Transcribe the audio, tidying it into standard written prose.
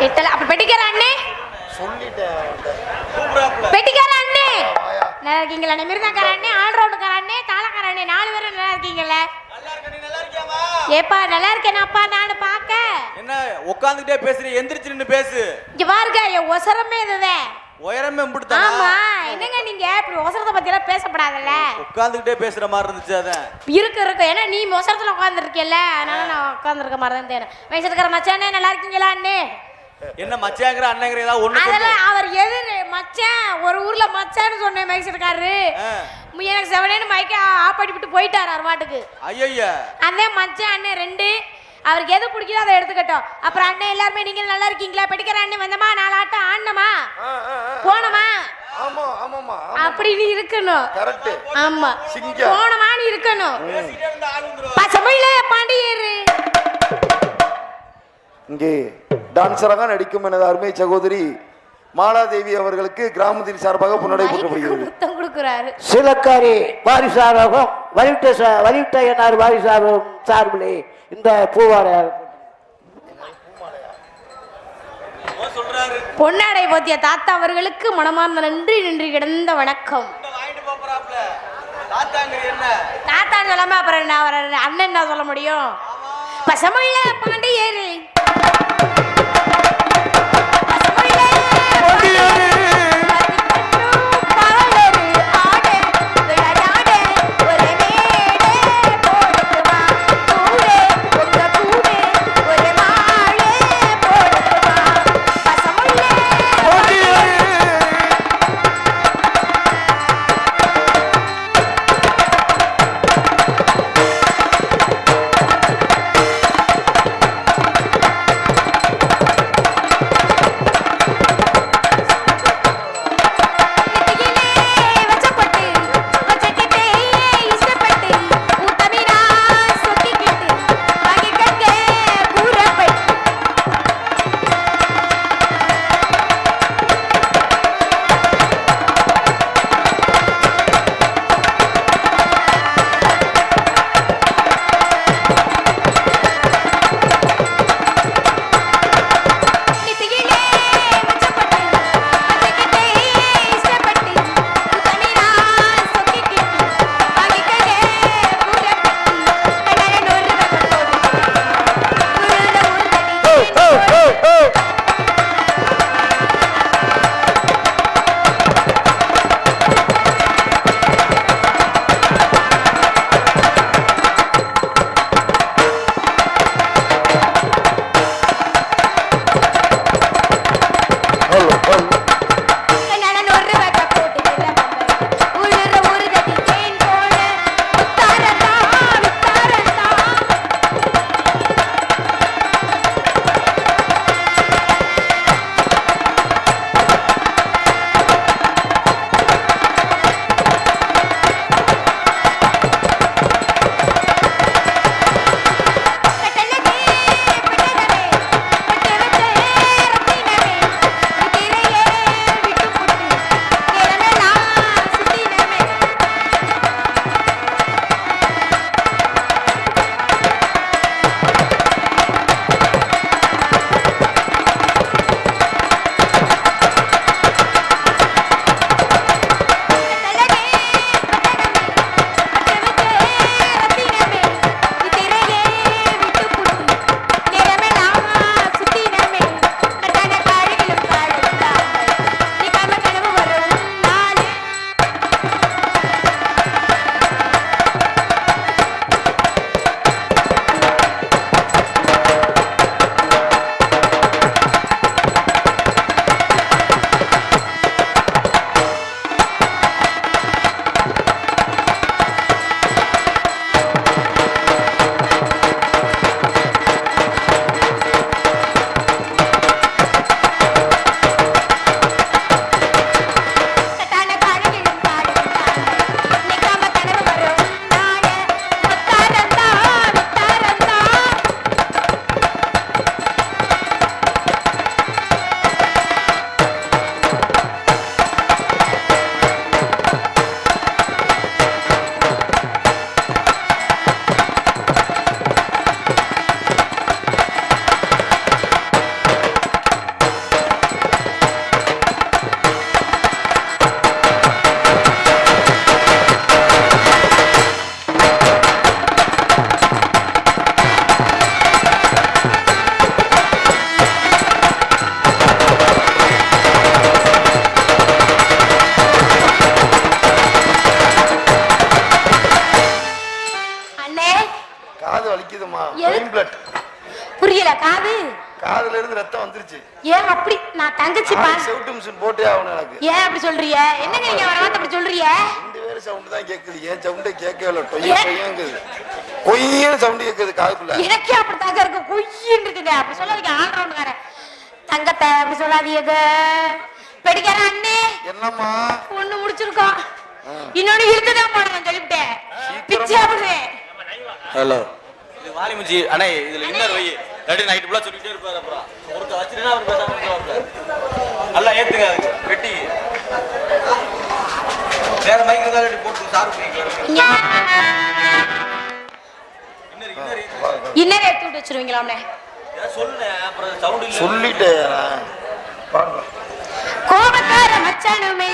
எட்டல அப்ப பெட்டிக்கார அண்ணே சொல்லிட்டேன். பெட்டிக்கார அண்ணே நல்லா இருக்கீங்களா? மிருதக்கார அண்ணே, ஆல்ரவுண்டுக்கார அண்ணே, தாளக்கார அண்ணே, 4 பேரும் நல்லா இருக்கீங்களா? ஏப்பா நல்லா இருக்கேனாப்பா நானு பாக்க. என்ன உட்கார்ந்துட்டே பேசுறீ? எந்திரிச்சு நின்னு பேசு. இங்க பாருங்க என் ஒசரமே இதுதான். உயரமே இம்புடுதா? ஆமா என்னங்க நீங்க இப்படி ஒசரத்தை பத்தி எல்லாம் பேசப்படாதல்ல. உட்கார்ந்துட்டே பேசுற மாதிரி இருந்துச்சு. அதான் இருக்கு ஏன்னா நீ ஒசரத்துல உட்கார்ந்து இருக்கேல்ல, அதனால நான் உட்கார்ந்துருக்க மாதிரி தான் தேன. வயசுக்கார மச்சானே நல்லா இருக்கீங்களா அண்ணே? என்ன மச்சாங்கற அண்ணங்கற ஏதாவது ஒண்ணு அதெல்லாம் அவர் எதிர மச்சான் ஒரு ஊர்ல மச்சான்னு சொன்னேன் மைசர்காரரு. எனக்கு செவனேன்னு மைக்க ஆஃப் பண்ணி விட்டு போயிட்டாரு அர்வாட்டுக்கு. ஐயய்யா அண்ணே மச்சான் அண்ணே 2 அவருக்கு எது பிடிக்குதோ அதை எடுத்துக்கட்டும். அப்புறம் அண்ணே எல்லாருமே நீங்க நல்லா இருக்கீங்களா? பெட்டிக்கிற அண்ணே வந்தமா 4 ஆட்டம் ஆடணுமா போனமா ஆமா ஆமாமா அப்படின்னு இருக்கணும். கரெக்ட். ஆமா சிங்கம் போனமான்னு இருக்கணும். பச்சைமயிலே பாண்டியர் இங்கே டான்சராக நடிக்கும் எனது அருமை சகோதரி மாலாதேவி அவர்களுக்கு கிராமத்தின் சார்பாக புன்னடை கொடுக்கிறாரு. சிலக்காரி வாரிசாரகம் வலிவிட்ட என்னார் வாரிசாரகம் சார்பிலே இந்த பூவாடை பொன்னாடை போத்திய தாத்தா அவர்களுக்கு மனமார்ந்த நன்றி கிடந்த வணக்கம். தாத்தான்னு சொல்லாம அப்புறம் என்ன அவர் அண்ணன் என்ன சொல்ல முடியும்? பசமொழியில பாண்டியேரு காது வலிக்குதுமா. எது? brain blood. புரியல காது காதுல இருந்து ரத்தம் வந்துருச்சு. ஏன் அப்படி நான் தங்கச்சி பா செவுட்டு மிஷின் போட்டே ஆகணும் எனக்கு. ஏன் அப்படி சொல்றீங்க என்னங்க நீங்க வரவாத்த அப்படி சொல்றீங்க ரெண்டு பேரும் சவுண்ட் தான் கேக்குது. ஏன் சவுண்டே கேட்கவே இல்லை. டொய்யங்குது. கொய்யன்னு சவுண்ட் கேக்குது காதுக்குள்ள. எனக்கே அப்படி தாங்க இருக்கு கொய்யின்னு இருக்குங்க அப்படி சொல்லாதீங்க ஆல்ரவுண்டுக்கார தங்கத்தை அப்படி சொல்லாதீங்க பெடிக்கார அண்ணே என்னம்மா ஒண்ணு முடிச்சிருக்கோம் இன்னொன்னு இருக்குதான் போனேன் சொல்லிவிட்டேன் பிச்சை அப்படியே ஹலோ இது வாலிமுச்சி அண்ணே இதுல இன்னொரு வை ரெடி நைட் ஃபுல்லா சொல்லிட்டே இருப்பாரு அப்புறம் ஒருத்த வச்சிருந்தா அவர் பேசாம இருப்பாரு நல்லா ஏத்துங்க அதுக்கு வெட்டி வேற மைக் இருந்தா ரெடி போட்டு சார் பண்ணிக்கலாம் இன்னொரு எடுத்து விட்டு வச்சிருவீங்களாம்னே சொல்லுனே அப்புறம் சவுண்ட் இல்ல சொல்லிட்டேன். கோபக்கார மச்சானுமே